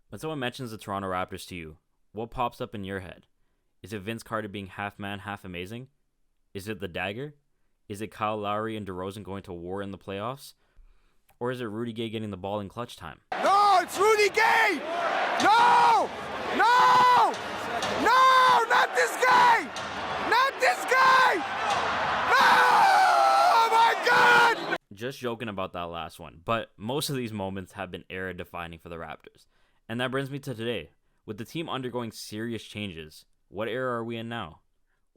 When someone mentions the Toronto Raptors to you, what pops up in your head? Is it Vince Carter being half man, half amazing? Is it the dagger? Is it Kyle Lowry and DeRozan going to war in the playoffs? Or is it Rudy Gay getting the ball in clutch time? No, it's Rudy Gay! No! No! No! Not this guy! Not this guy! No! Oh my God! Just joking about that last one, but most of these moments have been era defining for the Raptors. And that brings me to today. With the team undergoing serious changes, what era are we in now?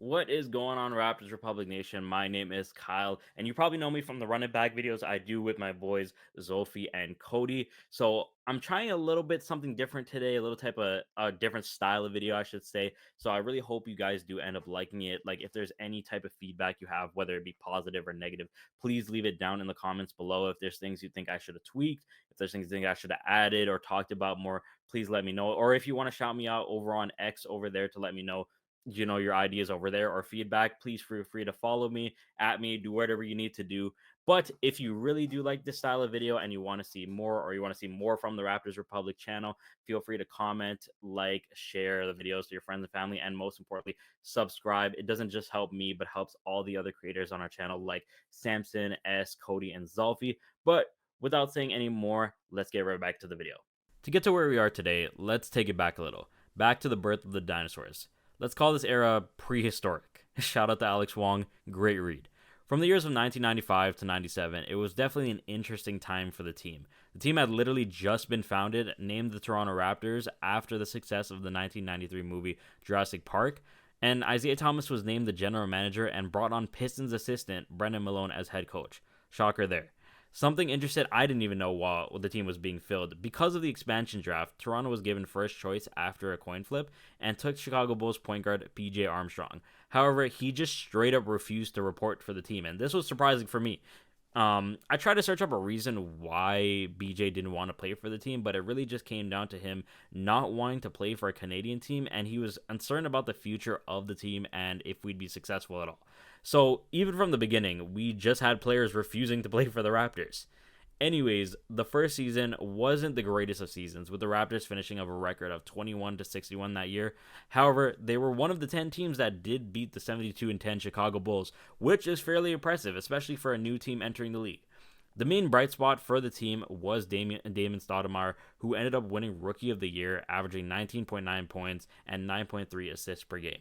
What is going on, Raptors Republic Nation? My name is Kyle, and you probably know me from the run it back videos I do with my boys Zolfi and Cody. So I'm trying a little bit something different today, a little type of a different style of video, I should say. So I really hope you guys do end up liking it. Like, if there's any type of feedback you have, whether it be positive or negative, please leave it down in the comments below. If there's things you think I should have tweaked, if there's things you think I should have added or talked about more, please let me know. Or if you want to shout me out over on X over there to let me know your ideas over there or feedback, please feel free to follow me, at me, do whatever you need to do. But if you really do like this style of video and you want to see more, or you want to see more from the Raptors Republic channel, feel free to comment, like, share the videos to your friends and family, and most importantly, subscribe. It doesn't just help me, but helps all the other creators on our channel like Samson, S, Cody, and Zolfi. But without saying any more, let's get right back to the video. To get to where we are today, let's take it back a little, back to the birth of the dinosaurs. Let's call this era prehistoric. Shout out to Alex Wong, great read. From the years of 1995 to 97, it was definitely an interesting time for the team. The team had literally just been founded, named the Toronto Raptors after the success of the 1993 movie Jurassic Park, and Isaiah Thomas was named the general manager and brought on Pistons assistant Brendan Malone as head coach. Shocker there. Something interesting I didn't even know while the team was being filled. Because of the expansion draft, Toronto was given first choice after a coin flip and took Chicago Bulls point guard PJ Armstrong. However, he just straight up refused to report for the team, and this was surprising for me. I tried to search up a reason why BJ didn't want to play for the team, but it really just came down to him not wanting to play for a Canadian team, and he was uncertain about the future of the team and if we'd be successful at all. So even from the beginning, we just had players refusing to play for the Raptors. Anyways, the first season wasn't the greatest of seasons, with the Raptors finishing of a record of 21-61 that year. However, they were one of the 10 teams that did beat the 72-10 Chicago Bulls, which is fairly impressive, especially for a new team entering the league. The main bright spot for the team was Damon Stoudemire, who ended up winning Rookie of the Year, averaging 19.9 points and 9.3 assists per game.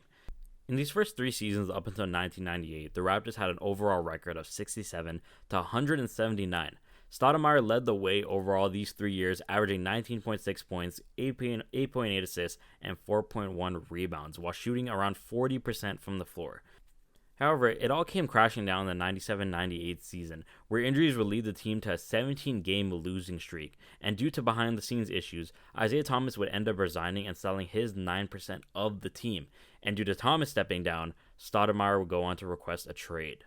In these first three seasons up until 1998, the Raptors had an overall record of 67 to 179. Stoudemire led the way overall these 3 years, averaging 19.6 points, 8.8 assists, and 4.1 rebounds, while shooting around 40% from the floor. However, it all came crashing down in the 97-98 season, where injuries would lead the team to a 17-game losing streak, and due to behind-the-scenes issues, Isaiah Thomas would end up resigning and selling his 9% of the team, and due to Thomas stepping down, Stoudemire would go on to request a trade.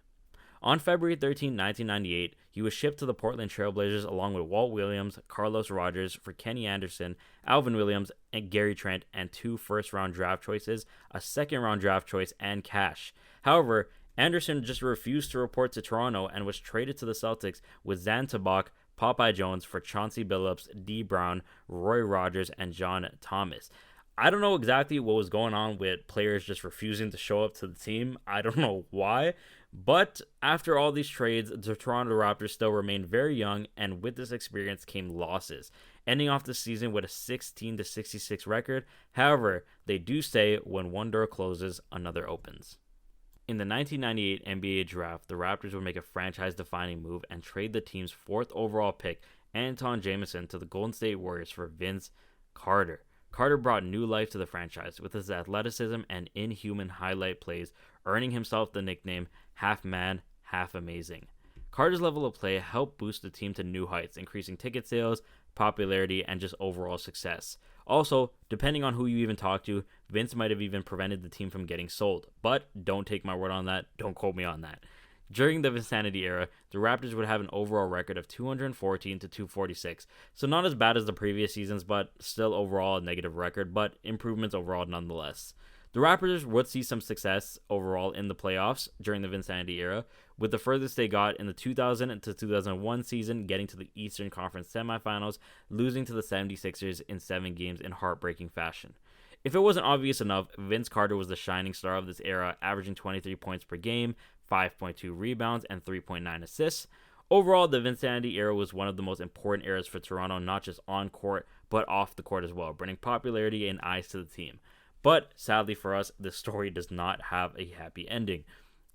On February 13, 1998, he was shipped to the Portland Trailblazers along with Walt Williams, Carlos Rogers for Kenny Anderson, Alvin Williams, and Gary Trent, and 2 first-round draft choices, a second-round draft choice, and cash. However, Anderson just refused to report to Toronto and was traded to the Celtics with Zan Tabak, Popeye Jones for Chauncey Billups, D. Brown, Roy Rogers, and John Thomas. I don't know exactly what was going on with players just refusing to show up to the team. I don't know why. But after all these trades, the Toronto Raptors still remained very young, and with this experience came losses, ending off the season with a 16-66 record. However, they do say when one door closes, another opens. In the 1998 NBA draft, the Raptors would make a franchise-defining move and trade the team's 4th overall pick, Anton Jamison, to the Golden State Warriors for Vince Carter. Carter brought new life to the franchise with his athleticism and inhuman highlight plays, earning himself the nickname Half Man, Half Amazing. Carter's level of play helped boost the team to new heights, increasing ticket sales, popularity, and just overall success. Also, depending on who you even talk to, Vince might have even prevented the team from getting sold. But don't take my word on that. Don't quote me on that. During the Vinsanity era, the Raptors would have an overall record of 214 to 246, so not as bad as the previous seasons, but still overall a negative record, but improvements overall nonetheless. The Raptors would see some success overall in the playoffs during the Vinsanity era, with the furthest they got in the 2000 to 2001 season, getting to the Eastern Conference semifinals, losing to the 76ers in 7 games in heartbreaking fashion. If it wasn't obvious enough, Vince Carter was the shining star of this era, averaging 23 points per game, 5.2 rebounds, and 3.9 assists. Overall, the Vinsanity era was one of the most important eras for Toronto, not just on court, but off the court as well, bringing popularity and eyes to the team. But sadly for us, the story does not have a happy ending.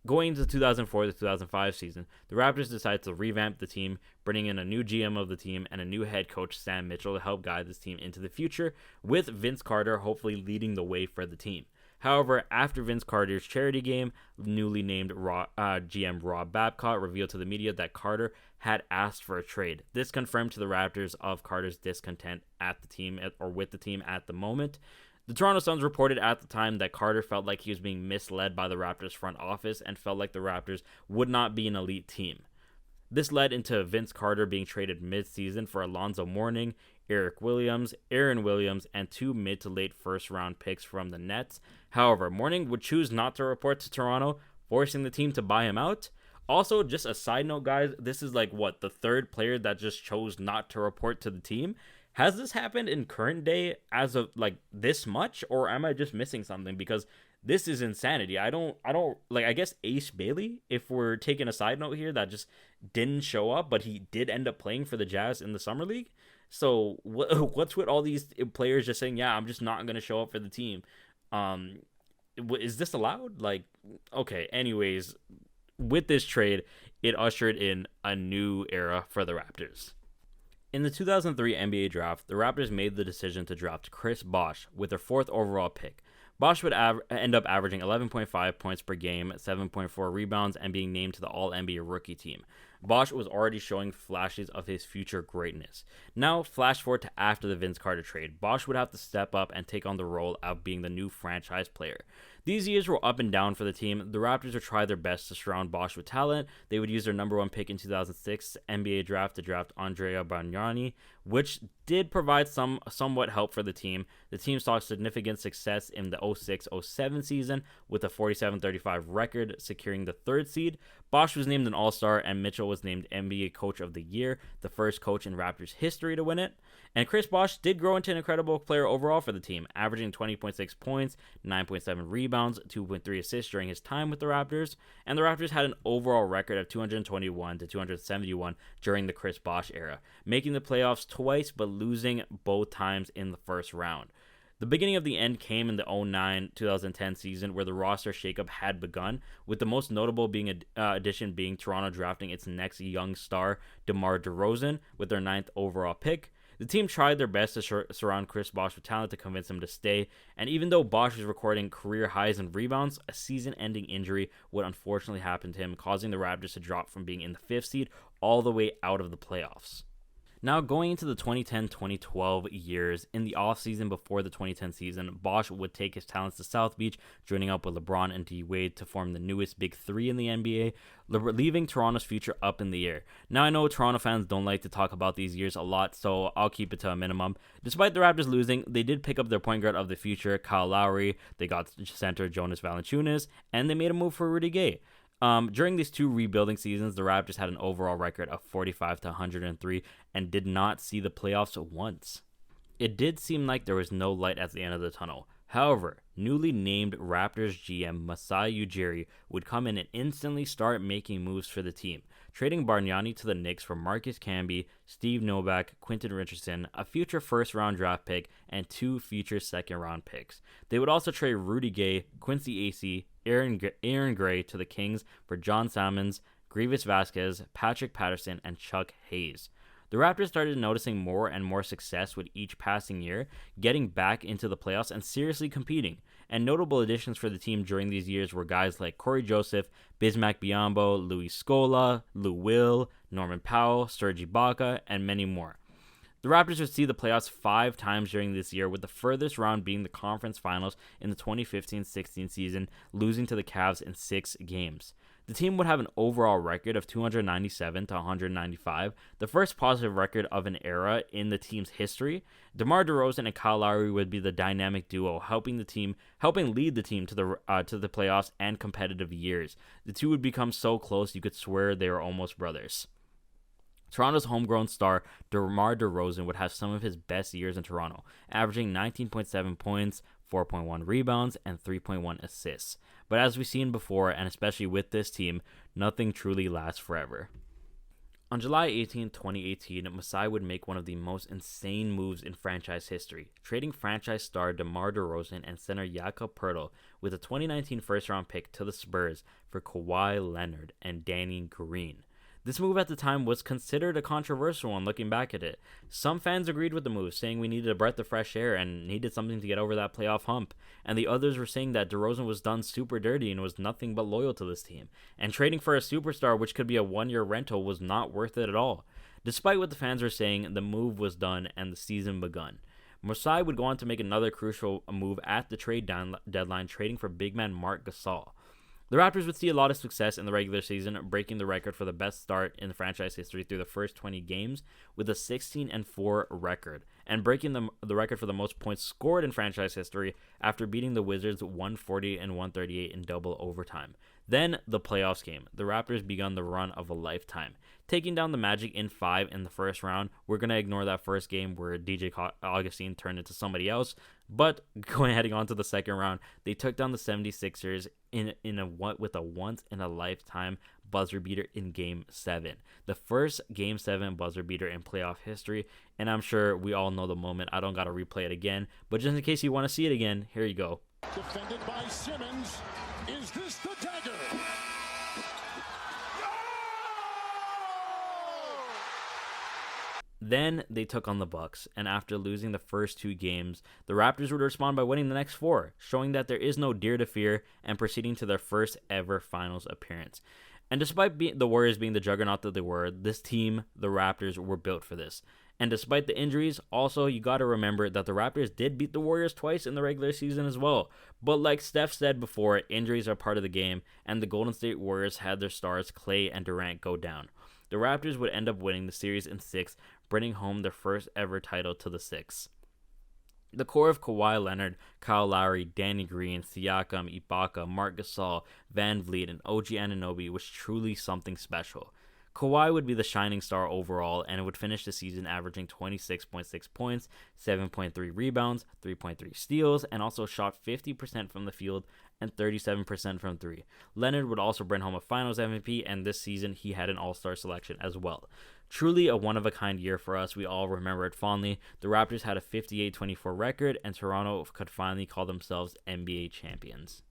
Going into the 2004 to 2005 season, the Raptors decided to revamp the team, bringing in a new GM of the team and a new head coach, Sam Mitchell, to help guide this team into the future, with Vince Carter hopefully leading the way for the team. However, after Vince Carter's charity game, newly named GM Rob Babcock revealed to the media that Carter had asked for a trade. This confirmed to the Raptors of Carter's discontent at the team or with the team at the moment. The Toronto Suns reported at the time that Carter felt like he was being misled by the Raptors front office and felt like the Raptors would not be an elite team. This led into Vince Carter being traded mid-season for Alonzo Mourning, Eric Williams, Aaron Williams, and 2 mid to late first-round picks from the Nets. However, Mourning would choose not to report to Toronto, forcing the team to buy him out. Also, just a side note, guys, this is the third player that just chose not to report to the team. Has this happened in current day as of this much, or am I just missing something? Because this is insanity. I guess Ace Bailey, if we're taking a side note here, that just didn't show up, but he did end up playing for the Jazz in the summer league. So what's with all these players just saying, yeah, I'm just not going to show up for the team? Is this allowed? Okay, anyways, with this trade, it ushered in a new era for the Raptors. In the 2003 NBA draft, the Raptors made the decision to draft Chris Bosh with their 4th overall pick. Bosh would end up averaging 11.5 points per game, 7.4 rebounds, and being named to the All-NBA rookie team. Bosh was already showing flashes of his future greatness. Now, flash forward to after the Vince Carter trade, Bosh would have to step up and take on the role of being the new franchise player. These years were up and down for the team. The Raptors would try their best to surround Bosh with talent. They would use their number 1 pick in 2006 NBA draft to draft Andrea Bargnani, which did provide somewhat help for the team. The team saw significant success in the 06-07 season with a 47-35 record, securing the 3rd seed. Bosh was named an All-Star, and Mitchell was named NBA Coach of the Year, the first coach in Raptors history to win it. And Chris Bosh did grow into an incredible player overall for the team, averaging 20.6 points, 9.7 rebounds, 2.3 assists during his time with the Raptors. And the Raptors had an overall record of 221 to 271 during the Chris Bosh era, making the playoffs twice but losing both times in the first round. The beginning of the end came in the 2009-2010 season, where the roster shakeup had begun, with the most notable addition being Toronto drafting its next young star, DeMar DeRozan, with their 9th overall pick. The team tried their best to surround Chris Bosh with talent to convince him to stay, and even though Bosh was recording career highs in rebounds, a season-ending injury would unfortunately happen to him, causing the Raptors to drop from being in the 5th seed all the way out of the playoffs. Now, going into the 2010-2012 years, in the offseason before the 2010 season, Bosh would take his talents to South Beach, joining up with LeBron and D-Wade to form the newest Big Three in the NBA, leaving Toronto's future up in the air. Now, I know Toronto fans don't like to talk about these years a lot, so I'll keep it to a minimum. Despite the Raptors losing, they did pick up their point guard of the future, Kyle Lowry, they got center Jonas Valanciunas, and they made a move for Rudy Gay. During these 2 rebuilding seasons, the Raptors had an overall record of 45 to 103 and did not see the playoffs once. It did seem like there was no light at the end of the tunnel. However, newly named Raptors GM Masai Ujiri would come in and instantly start making moves for the team, trading Bargnani to the Knicks for Marcus Camby, Steve Novak, Quentin Richardson, a future first-round draft pick, and 2 future second-round picks. They would also trade Rudy Gay, Quincy Acy, Aaron Gray to the Kings for John Salmons, Grievous Vasquez, Patrick Patterson, and Chuck Hayes. The Raptors started noticing more and more success with each passing year, getting back into the playoffs and seriously competing. And notable additions for the team during these years were guys like Corey Joseph, Bismack Biyombo, Louis Scola, Lou Will, Norman Powell, Serge Ibaka, and many more. The Raptors would see the playoffs 5 times during this year, with the furthest round being the conference finals in the 2015-16 season, losing to the Cavs in 6 games. The team would have an overall record of 297 to 195, the first positive record of an era in the team's history. DeMar DeRozan and Kyle Lowry would be the dynamic duo, helping lead the team to the playoffs and competitive years. The two would become so close you could swear they were almost brothers. Toronto's homegrown star, DeMar DeRozan, would have some of his best years in Toronto, averaging 19.7 points, 4.1 rebounds, and 3.1 assists. But as we've seen before, and especially with this team, nothing truly lasts forever. On July 18, 2018, Masai would make one of the most insane moves in franchise history, trading franchise star DeMar DeRozan and center Jakob Poeltl with a 2019 first-round pick to the Spurs for Kawhi Leonard and Danny Green. This move at the time was considered a controversial one looking back at it. Some fans agreed with the move, saying we needed a breath of fresh air and needed something to get over that playoff hump. And the others were saying that DeRozan was done super dirty and was nothing but loyal to this team. And trading for a superstar, which could be a one-year rental, was not worth it at all. Despite what the fans were saying, the move was done and the season begun. Masai would go on to make another crucial move at the trade deadline, trading for big man Marc Gasol. The Raptors would see a lot of success in the regular season, breaking the record for the best start in the franchise history through the first 20 games with a 16-4 record, and breaking the record for the most points scored in franchise history after beating the Wizards 140 and 138 in double overtime. Then the playoffs came. The Raptors begun the run of a lifetime, taking down the Magic in 5 in the first round. We're going to ignore that first game where DJ Augustine turned into somebody else, but heading on to the second round, they took down the 76ers with a once-in-a-lifetime buzzer beater in Game 7. The first Game 7 buzzer beater in playoff history, and I'm sure we all know the moment. I don't got to replay it again, but just in case you want to see it again, here you go. Defended by Simmons. Is this the dagger? Then they took on the Bucks, and after losing the first 2 games, the Raptors would respond by winning the next 4, showing that there is no deer to fear and proceeding to their first ever finals appearance. And despite the Warriors being the juggernaut that they were, this team, the Raptors, were built for this. And despite the injuries, also you got to remember that the Raptors did beat the Warriors twice in the regular season as well. But like Steph said before, injuries are part of the game, and the Golden State Warriors had their stars Klay and Durant go down. The Raptors would end up winning the series in 6, bringing home their first ever title to the Six. The core of Kawhi Leonard, Kyle Lowry, Danny Green, Siakam, Ibaka, Marc Gasol, Van Vliet, and OG Anunoby was truly something special. Kawhi would be the shining star overall and would finish the season averaging 26.6 points, 7.3 rebounds, 3.3 steals, and also shot 50% from the field and 37% from 3. Leonard would also bring home a Finals MVP, and this season he had an All-Star selection as well. Truly a one-of-a-kind year for us. We all remember it fondly. The Raptors had a 58-24 record, and Toronto could finally call themselves NBA champions.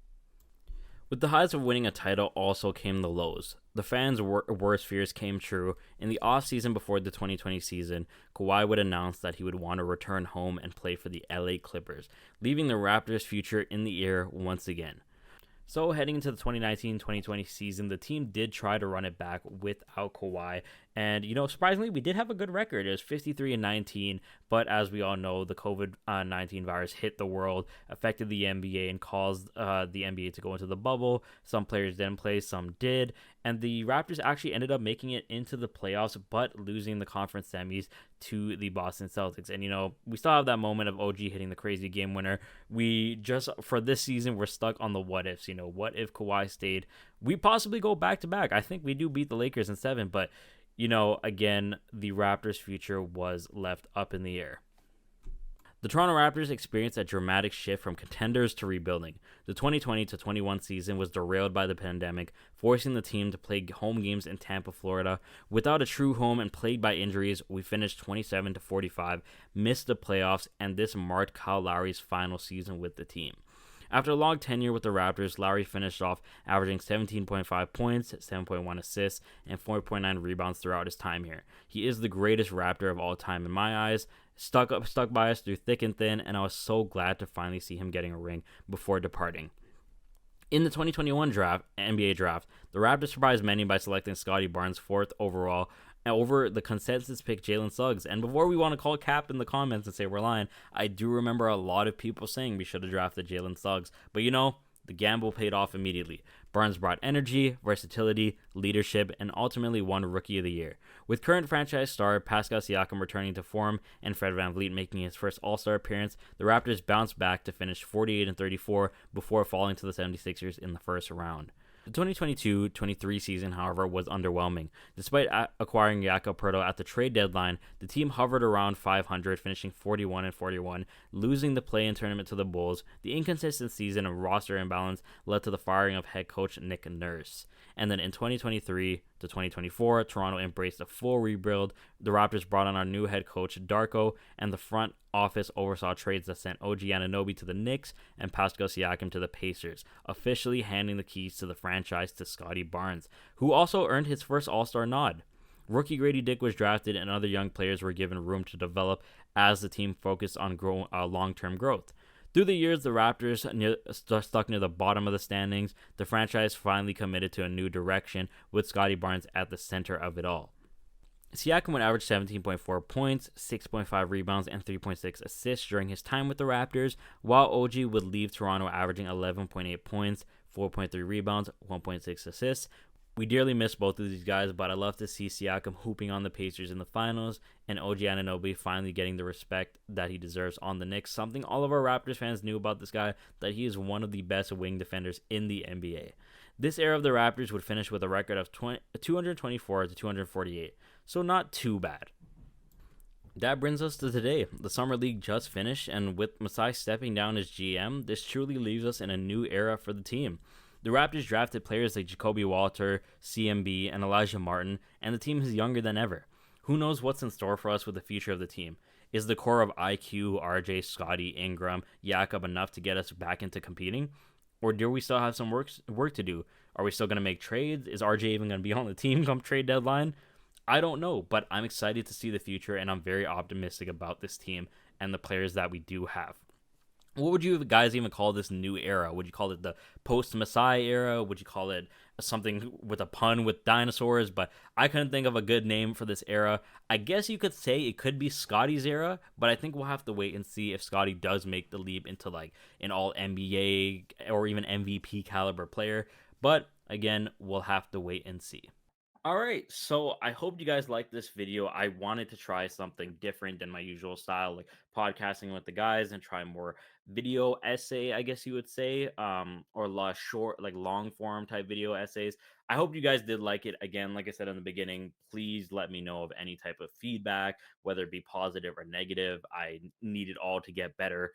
With the highs of winning a title also came the lows. The fans' worst fears came true. In the offseason before the 2020 season, Kawhi would announce that he would want to return home and play for the LA Clippers, leaving the Raptors' future in the air once again. So heading into the 2019-2020 season, the team did try to run it back without Kawhi. And, surprisingly, we did have a good record. It was 53-19, but as we all know, the COVID-19 virus hit the world, affected the NBA, and caused the NBA to go into the bubble. Some players didn't play, some did. And the Raptors actually ended up making it into the playoffs, but losing the conference semis to the Boston Celtics. And, we still have that moment of OG hitting the crazy game winner. We just, for this season, we're stuck on the what ifs. What if Kawhi stayed? We possibly go back-to-back. I think we do beat the Lakers in 7, but again, the Raptors' future was left up in the air. The Toronto Raptors experienced a dramatic shift from contenders to rebuilding. The 2020-21 season was derailed by the pandemic, forcing the team to play home games in Tampa, Florida. Without a true home and plagued by injuries, we finished 27-45, missed the playoffs, and this marked Kyle Lowry's final season with the team. After a long tenure with the Raptors, Lowry finished off averaging 17.5 points, 7.1 assists, and 4.9 rebounds throughout his time here. He is the greatest Raptor of all time in my eyes, stuck by us through thick and thin, and I was so glad to finally see him getting a ring before departing. In the 2021 NBA draft, the Raptors surprised many by selecting Scottie Barnes 4th overall over the consensus pick Jalen Suggs. And before we want to call Cap in the comments and say we're lying, I do remember a lot of people saying we should have drafted Jalen Suggs. But The gamble paid off immediately. Barnes brought energy, versatility, leadership, and ultimately won Rookie of the Year. With current franchise star Pascal Siakam returning to form and Fred VanVleet making his first All-Star appearance, the Raptors bounced back to finish 48-34 before falling to the 76ers in the first round. The 2022-23 season, however, was underwhelming. Despite acquiring Jakob Poeltl at the trade deadline, the team hovered around 500, finishing 41-41, losing the play-in tournament to the Bulls. The inconsistent season and roster imbalance led to the firing of head coach Nick Nurse. And then in 2023 to 2024, Toronto embraced a full rebuild. The Raptors brought on our new head coach Darko, and the front office oversaw trades that sent OG Anunoby to the Knicks and Pascal Siakam to the Pacers, officially handing the keys to the franchise to Scottie Barnes, who also earned his first All-Star nod. Rookie Grady Dick was drafted, and other young players were given room to develop as the team focused on long-term growth. Through the years, the Raptors stuck near the bottom of the standings. The franchise finally committed to a new direction, with Scottie Barnes at the center of it all. Siakam would average 17.4 points, 6.5 rebounds, and 3.6 assists during his time with the Raptors, while OG would leave Toronto averaging 11.8 points, 4.3 rebounds, 1.6 assists. We dearly miss both of these guys, but I love to see Siakam hooping on the Pacers in the finals and OG Anunoby finally getting the respect that he deserves on the Knicks. Something all of our Raptors fans knew about this guy, that he is one of the best wing defenders in the NBA. This era of the Raptors would finish with a record of 224 to 248, so not too bad. That brings us to today. The Summer League just finished, and with Masai stepping down as GM, this truly leaves us in a new era for the team. The Raptors drafted players like Jacoby Walter, CMB, and Elijah Martin, and the team is younger than ever. Who knows what's in store for us with the future of the team? Is the core of IQ, RJ, Scotty, Ingram, Jakob enough to get us back into competing? Or do we still have some work to do? Are we still going to make trades? Is RJ even going to be on the team come trade deadline? I don't know, but I'm excited to see the future, and I'm very optimistic about this team and the players that we do have. What would you guys even call this new era? Would you call it the post-Masai era? Would you call it something with a pun with dinosaurs? But I couldn't think of a good name for this era. I guess you could say it could be Scotty's era, but I think we'll have to wait and see if Scotty does make the leap into like an all-NBA or even MVP caliber player. But again, we'll have to wait and see. All right, so I hope you guys liked this video. I wanted to try something different than my usual style, like podcasting with the guys, and try more video essay, I guess you would say, or short, like long form type video essays. I hope you guys did like it. Again, like I said in the beginning, please let me know of any type of feedback, whether it be positive or negative. I need it all to get better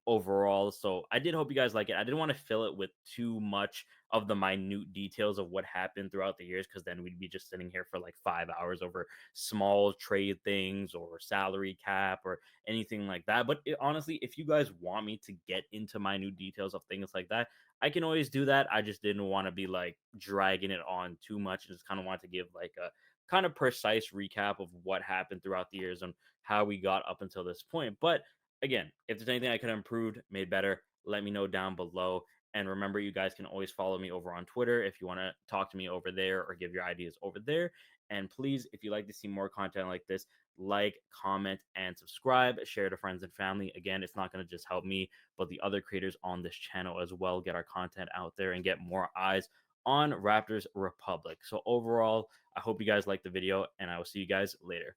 overall. So I did hope you guys like it. I didn't want to fill it with too much of the minute details of what happened throughout the years, because then we'd be just sitting here for like 5 hours over small trade things or salary cap or anything like that. But honestly, if you guys want me to get into minute details of things like that, I can always do that. I just didn't want to be like dragging it on too much, and just kind of want to give like a kind of precise recap of what happened throughout the years and how we got up until this point. But again, if there's anything I could have improved, made better, let me know down below. And remember, you guys can always follow me over on Twitter if you want to talk to me over there or give your ideas over there. And please, if you like to see more content like this, like, comment, and subscribe. Share to friends and family. Again, it's not going to just help me, but the other creators on this channel as well get our content out there and get more eyes on Raptors Republic. So overall, I hope you guys liked the video, and I will see you guys later.